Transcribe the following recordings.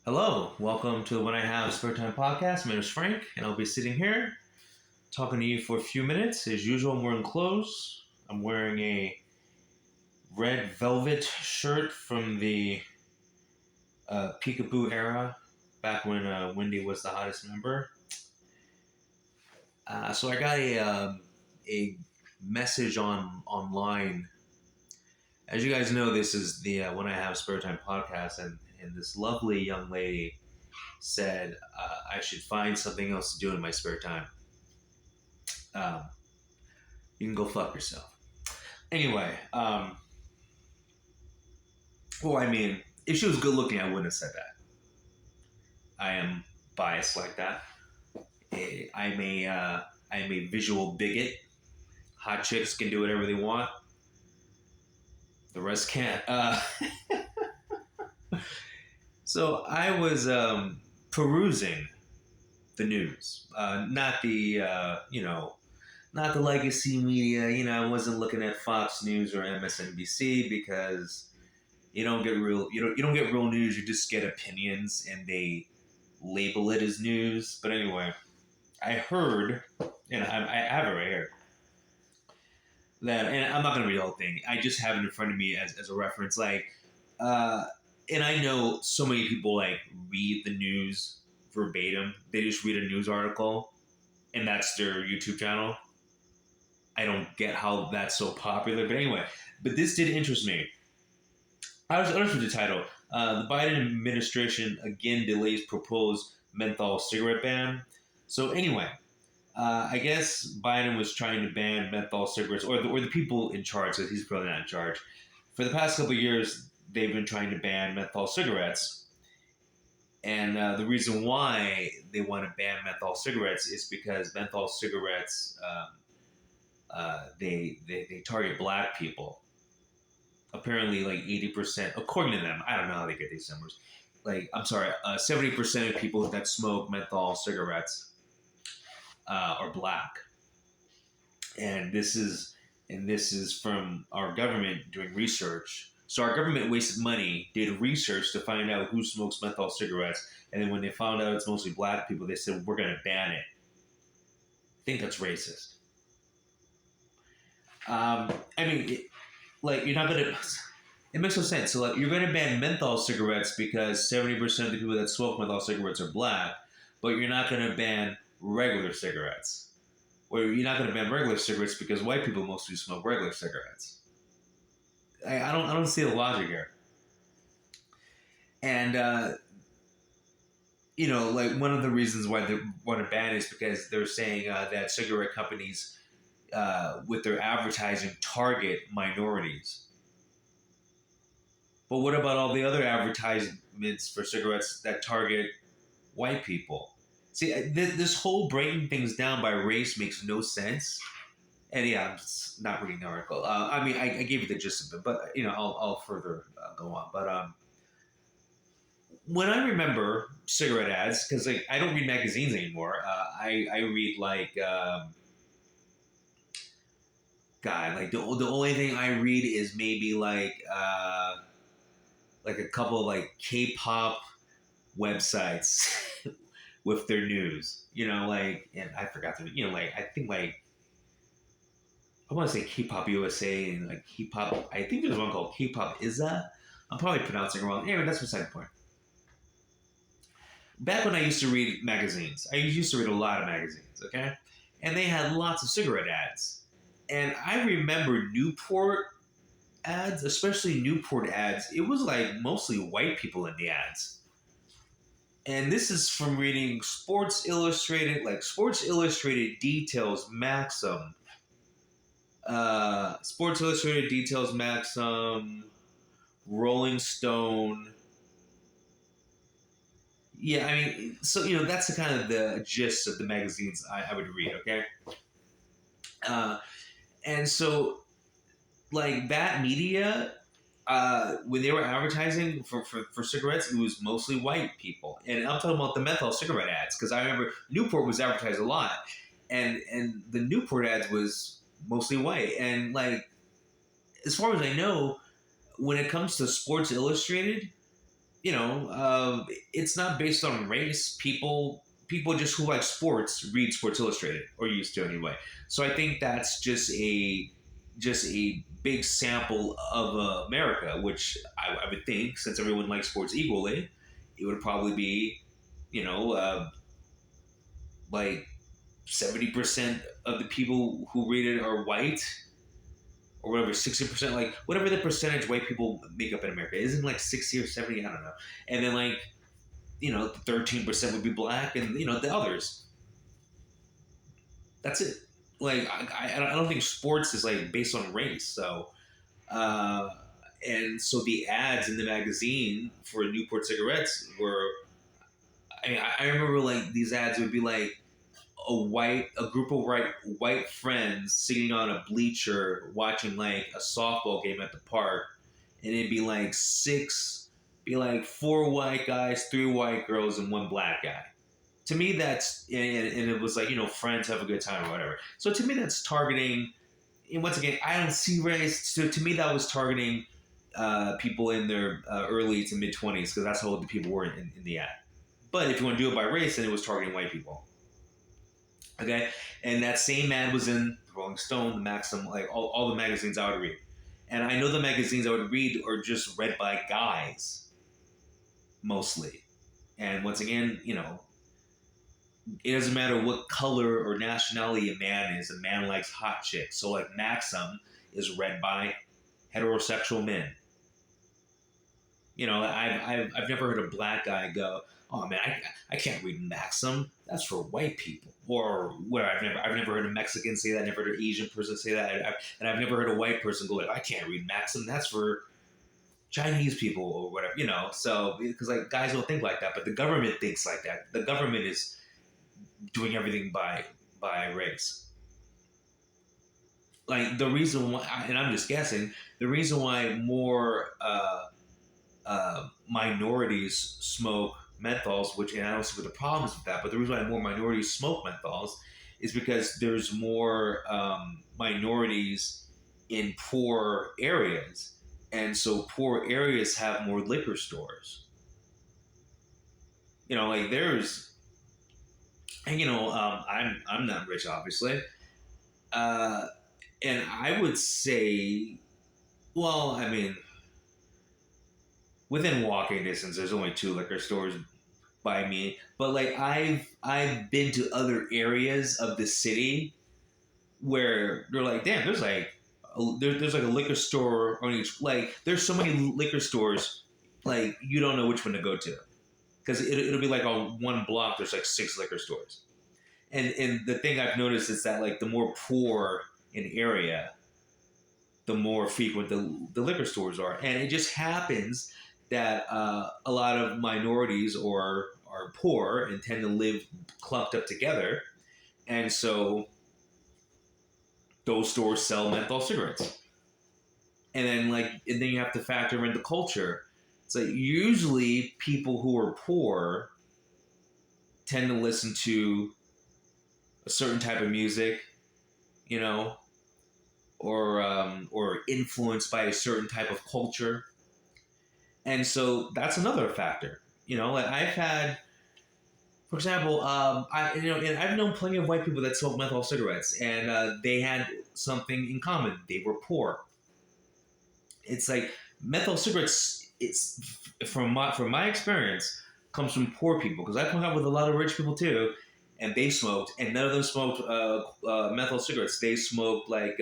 Hello, welcome to When I Have Spare Time podcast. My name is Frank, and I'll be sitting here talking to you for a few minutes. As usual, I'm wearing clothes. I'm wearing a red velvet shirt from the Peekaboo era, back when Wendy was the hottest member. So I got a message online. As you guys know, this is the When I Have Spare Time podcast, and this lovely young lady said I should find something else to do in my spare time. Um, you can go fuck yourself. Anyway, well, I mean, if she was good looking, I wouldn't have said that. I am biased like that. I'm a visual bigot. Hot chicks can do whatever they want. The rest can't. So I was perusing the news, not the not the legacy media. I wasn't looking at Fox News or MSNBC because you don't get real news. You just get opinions, and they label it as news. But anyway, I heard, and I have it right here, that, and I'm not going to read the whole thing. I just have it in front of me as a reference. And I know so many people read the news verbatim. They just read a news article, and that's their YouTube channel. I don't get how that's so popular, but anyway. But this did interest me. I was with the title. The Biden administration again delays proposed menthol cigarette ban. So anyway, I guess Biden was trying to ban menthol cigarettes, or the people in charge, because he's probably not in charge. For the past couple of years, they've been trying to ban menthol cigarettes. And the reason why they want to ban menthol cigarettes is because menthol cigarettes, they target black people. Apparently, 80%, according to them, I don't know how they get these numbers. 70% of people that smoke menthol cigarettes are black, and this is from our government doing research. So our government wasted money, did research to find out who smokes menthol cigarettes, and then when they found out it's mostly black people, they said we're going to ban it. I think that's racist. You're not going to. It makes no sense. So, you're going to ban menthol cigarettes because 70% of the people that smoke menthol cigarettes are black, but you're not going to ban regular cigarettes. Or you're not going to ban regular cigarettes because white people mostly smoke regular cigarettes. I don't see the logic here. And one of the reasons why they want to ban is because they're saying that cigarette companies, with their advertising, target minorities. But what about all the other advertisements for cigarettes that target white people? See, this whole breaking things down by race makes no sense. And yeah, I'm not reading the article. I gave you the gist of it, but I'll further go on. But when I remember cigarette ads, because I don't read magazines anymore. I read the only thing I read is maybe a couple of K-pop websites with their news, and I forgot to, I think I want to say K-pop USA and K-pop. I think there's one called K-pop Izza. I'm probably pronouncing it wrong. Anyway, that's beside the point. Back when I used to read magazines, I used to read a lot of magazines, okay? And they had lots of cigarette ads. And I remember Newport ads, especially Newport ads. It was mostly white people in the ads. And this is from reading Sports Illustrated, Sports Illustrated Details Maxim. Sports Illustrated Details Maxim, Rolling Stone. Yeah, so that's the kind of the gist of the magazines I would read. Okay, and so that media, when they were advertising for cigarettes, it was mostly white people, and I'm talking about the menthol cigarette ads because I remember Newport was advertised a lot, and the Newport ads was mostly white, and as far as I know, when it comes to Sports Illustrated, you know, it's not based on race. People just who like sports read Sports Illustrated or used to anyway. So I think that's just a big sample of America, which I would think since everyone likes sports equally, it would probably be, you know, like 70% of the people who read it are white or whatever, 60%, like whatever the percentage white people make up in America. Isn't like 60 or 70, I don't know. And then like, 13% would be black, and the others. That's it. Like I don't think sports is like based on race. So uh, and so the ads in the magazine for Newport cigarettes were. I remember like these ads would be like a group of white friends sitting on a bleacher watching like a softball game at the park, and it'd be like four white guys, three white girls, and one black guy. To me, that's and it was like friends have a good time or whatever. So to me, that's targeting. And once again, I don't see race. So to me, that was targeting people in their early to mid 20s because that's how old the people were in the ad. But if you want to do it by race, then it was targeting white people. Okay, and that same ad was in Rolling Stone, the Maxim, like all the magazines I would read. And I know the magazines I would read are just read by guys mostly. And once again, it doesn't matter what color or nationality a man is. A man likes hot chicks. So like Maxim is read by heterosexual men. I've never heard a black guy go, "Oh man, I can't read Maxim. That's for white people." Or where I've never heard a Mexican say that. Never heard an Asian person say that. And I've never heard a white person go like, "I can't read Maxim. That's for Chinese people or whatever." So because like guys don't think like that, but the government thinks like that. The government is doing everything by race. Like the reason why, and I'm just guessing, the reason why more minorities smoke menthols, which and I don't see what the problems with that, but the reason why more minorities smoke menthols is because there's more minorities in poor areas, and so poor areas have more liquor stores. Like there's, and I'm not rich, obviously, uh, and I would say, well, I mean, within walking distance, there's only two liquor stores by me. But like I've been to other areas of the city where they're like, damn, there's like a liquor store on each. Like there's so many liquor stores, like you don't know which one to go to because it'll be like on one block. There's like six liquor stores, and the thing I've noticed is that like the more poor an area, the more frequent the liquor stores are. And it just happens that a lot of minorities or are poor and tend to live clumped up together. And so those stores sell menthol cigarettes. And then you have to factor in the culture. So usually people who are poor tend to listen to a certain type of music, you know, or influenced by a certain type of culture. And so that's another factor. Like I've had, for example, and I've known plenty of white people that smoke menthol cigarettes, and they had something in common. They were poor. It's like menthol cigarettes. It's from my experience comes from poor people because I hung out with a lot of rich people too, and they smoked, and none of them smoked menthol cigarettes. They smoked like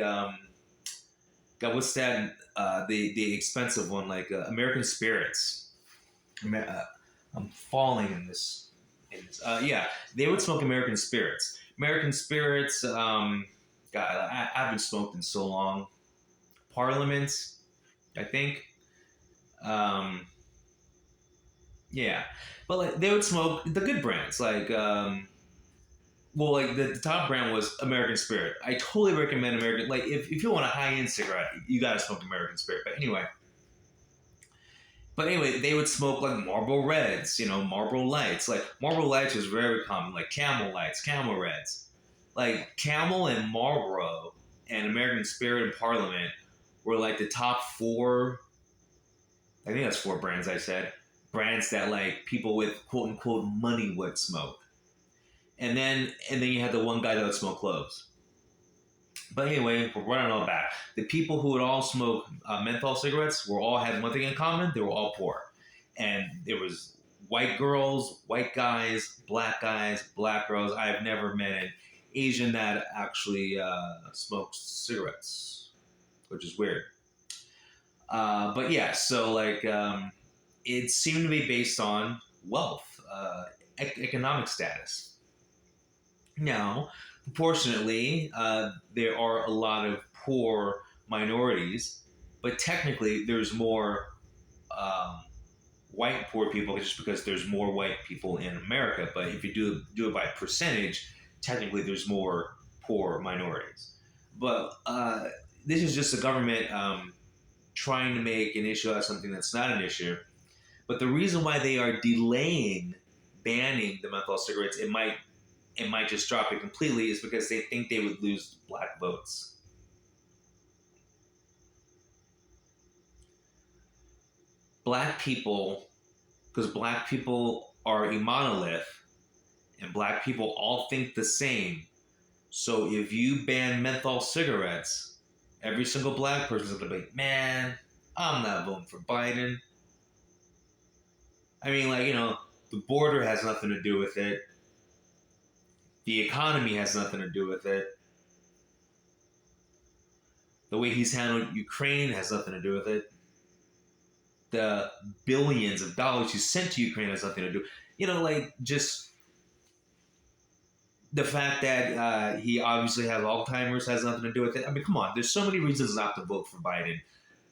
God, what's that? The expensive one, like American Spirits. I'm falling in this. Yeah, they would smoke American Spirits. American Spirits. God, I haven't smoked in so long. Parliaments, I think. Um, yeah, but like they would smoke the good brands, like well, like the top brand was American Spirit. I totally recommend American. Like if you want a high end cigarette, you gotta smoke American Spirit. But anyway, they would smoke like Marlboro Reds, Marlboro Lights. Like Marlboro Lights was very common, like Camel Lights, Camel Reds. Like Camel and Marlboro and American Spirit and Parliament were like the top four. I think that's four brands I said brands that like people with quote unquote money would smoke. And then you had the one guy that would smoke cloves. But anyway, we're running all back. The people who would all smoke menthol cigarettes were all had one thing in common: they were all poor, and there was white girls, white guys, black girls. I've never met an Asian that actually smokes cigarettes, which is weird. But yeah, so like it seemed to be based on wealth, economic status. Now, proportionately, there are a lot of poor minorities, but technically, there's more um, white poor people just because there's more white people in America. But if you do it by percentage, technically, there's more poor minorities. But this is just the government trying to make an issue out of something that's not an issue. But the reason why they are delaying banning the menthol cigarettes, it might just drop it completely, is because they think they would lose black votes. Black people, because black people are a monolith, and black people all think the same. So if you ban menthol cigarettes, every single black person is going to be like, man, I'm not voting for Biden. I mean, like, the border has nothing to do with it. The economy has nothing to do with it. The way he's handled Ukraine has nothing to do with it. The billions of dollars he sent to Ukraine has nothing to do. Like just the fact that he obviously has Alzheimer's has nothing to do with it. I mean, come on. There's so many reasons not to vote for Biden.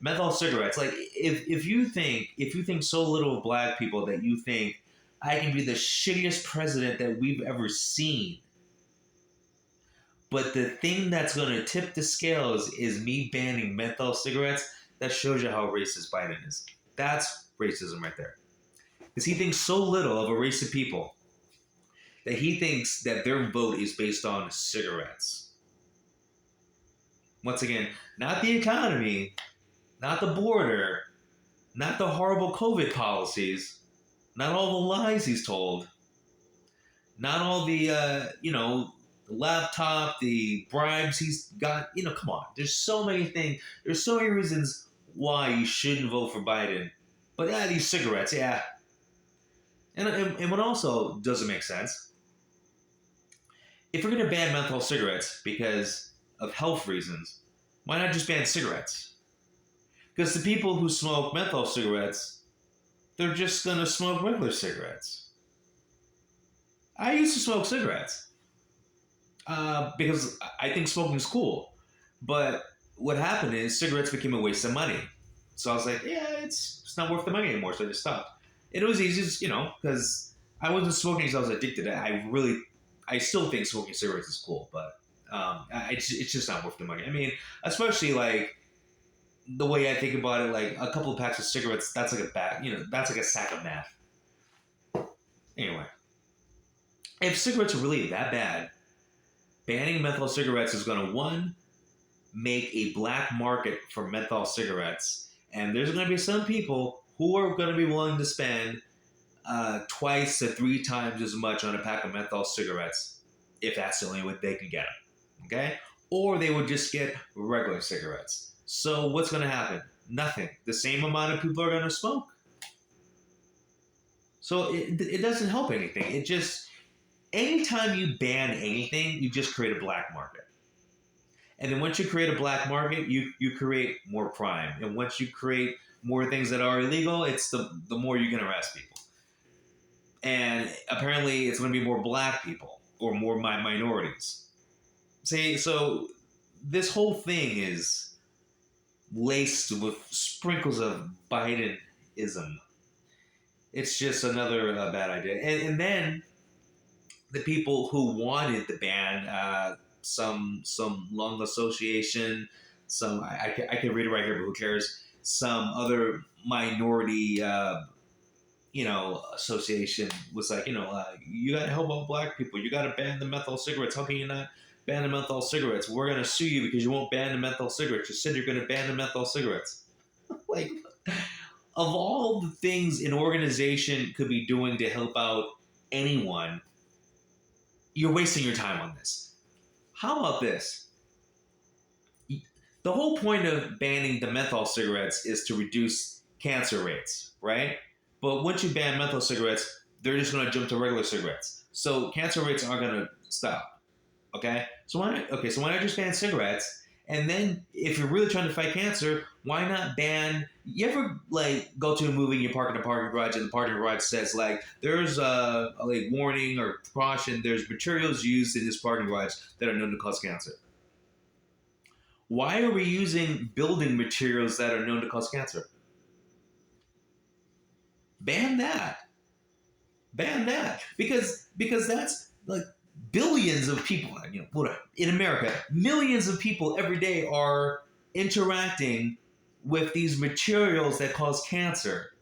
Menthol cigarettes. Like if you think so little of black people that you think I can be the shittiest president that we've ever seen. But the thing that's going to tip the scales is me banning menthol cigarettes. That shows you how racist Biden is. That's racism right there. Because he thinks so little of a race of people that he thinks that their vote is based on cigarettes. Once again, not the economy, not the border, not the horrible COVID policies, not all the lies he's told, not all the, the laptop, the bribes he's got. Come on. There's so many things. There's so many reasons why you shouldn't vote for Biden. But yeah, these cigarettes, yeah. And what also doesn't make sense, if we're going to ban menthol cigarettes because of health reasons, why not just ban cigarettes? Because the people who smoke menthol cigarettes, they're just going to smoke regular cigarettes. I used to smoke cigarettes because I think smoking's cool. But what happened is cigarettes became a waste of money. So I was like, yeah, it's not worth the money anymore. So I just stopped. And it was easy, because I wasn't smoking because I was addicted. I still think smoking cigarettes is cool, but it's just not worth the money. I mean, especially like the way I think about it, like a couple of packs of cigarettes, that's like that's like a sack of math. Anyway, if cigarettes are really that bad, banning menthol cigarettes is going to, one, make a black market for menthol cigarettes, and there's going to be some people who are going to be willing to spend twice to three times as much on a pack of menthol cigarettes if that's the only way they can get them. Okay? Or they would just get regular cigarettes. So what's going to happen? Nothing. The same amount of people are going to smoke. So it doesn't help anything. It just, anytime you ban anything, you just create a black market. And then once you create a black market, you create more crime. And once you create more things that are illegal, it's the more you can arrest people. And apparently it's going to be more black people or more minorities. See, so this whole thing is laced with sprinkles of Bidenism. It's just another bad idea. And then the people who wanted the ban, some lung association, I can read it right here, but who cares? Some other minority, association was like, you got to help out black people. You got to ban the menthol cigarettes. How can you not ban the menthol cigarettes? We're going to sue you because you won't ban the menthol cigarettes. You said you're going to ban the menthol cigarettes. Like, of all the things an organization could be doing to help out anyone, you're wasting your time on this. How about this? The whole point of banning the menthol cigarettes is to reduce cancer rates, right? But once you ban menthol cigarettes, they're just going to jump to regular cigarettes. So cancer rates aren't going to stop. Okay, so why not just ban cigarettes? And then, if you're really trying to fight cancer, why not ban? You ever like go to a movie and you park in a parking garage, and the parking garage says like there's a like warning or precaution. There's materials used in this parking garage that are known to cause cancer. Why are we using building materials that are known to cause cancer? Ban that. Ban that because that's like billions of people, in America, millions of people every day are interacting with these materials that cause cancer.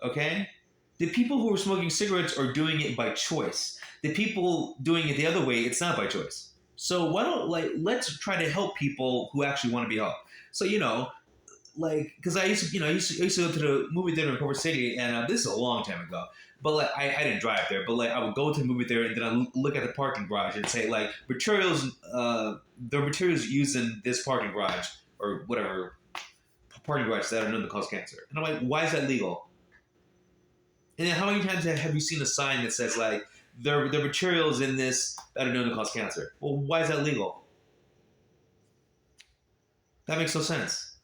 Okay, the people who are smoking cigarettes are doing it by choice. The people doing it the other way, it's not by choice. So why don't let's try to help people who actually want to be helped. So because I used to go to the movie theater in Culver City, and this is a long time ago. But like I didn't drive there, but like I would go to the movie theater and then I look at the parking garage and say like the materials used in this parking garage or whatever parking garage that are known to cause cancer. And I'm like, why is that legal? And then how many times have you seen a sign that says like the materials in this that are known to cause cancer? Well, why is that legal? That makes no sense.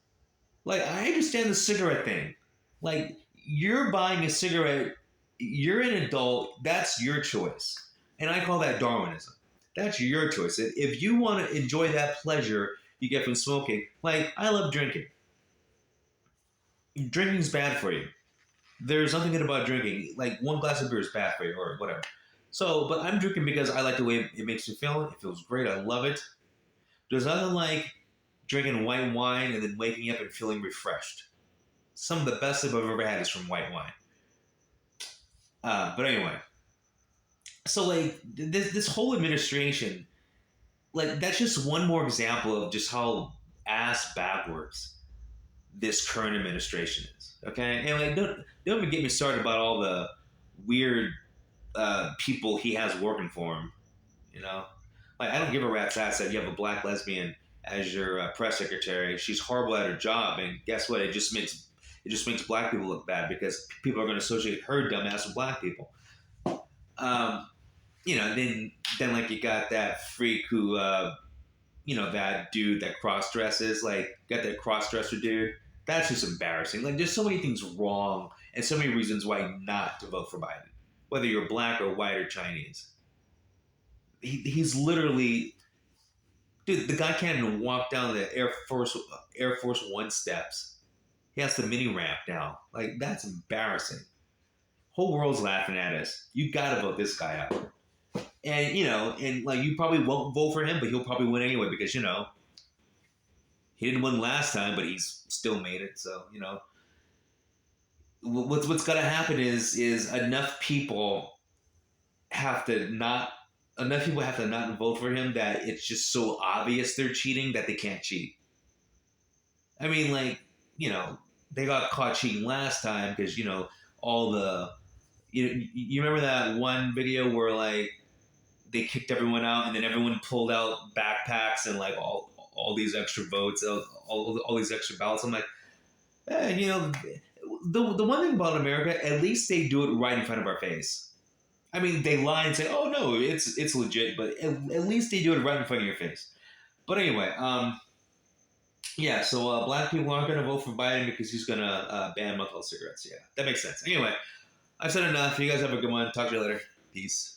Like I understand the cigarette thing. Like you're buying a cigarette, you're an adult, that's your choice. And I call that Darwinism. That's your choice. If you want to enjoy that pleasure you get from smoking, like I love drinking. Drinking's bad for you. There's nothing good about drinking. Like one glass of beer is bad for you or whatever. So, but I'm drinking because I like the way it makes me feel. It feels great. I love it. There's nothing like drinking white wine and then waking up and feeling refreshed. Some of the best I've ever had is from white wine. But anyway, so like this whole administration, like that's just one more example of just how ass backwards this current administration is. Okay, and like don't even get me started about all the weird people he has working for him. You know, like I don't give a rat's ass that you have a black lesbian as your press secretary. She's horrible at her job, and guess what? It just makes black people look bad because people are going to associate her dumbass with black people. Um, then like you got that freak who, that dude that cross dresses, like got that cross dresser dude. That's just embarrassing. Like there's so many things wrong and so many reasons why not to vote for Biden, whether you're black or white or Chinese. He's literally, dude. The guy can't even walk down the Air Force One steps. He has the mini ramp now. Like that's embarrassing. Whole world's laughing at us. You gotta vote this guy out. And like you probably won't vote for him, but he'll probably win anyway because he didn't win last time, but he's still made it. So what's gonna happen is enough people have to not vote for him that it's just so obvious they're cheating that they can't cheat. I mean, like they got caught cheating last time because all the you remember that one video where like they kicked everyone out and then everyone pulled out backpacks and like all these extra votes, all these extra ballots. I'm like, the one thing about America, at least they do it right in front of our face. I mean, they lie and say, "Oh no, it's legit," but at least they do it right in front of your face. But anyway, yeah. So black people aren't going to vote for Biden because he's going to ban menthol cigarettes. Yeah, that makes sense. Anyway, I've said enough. You guys have a good one. Talk to you later. Peace.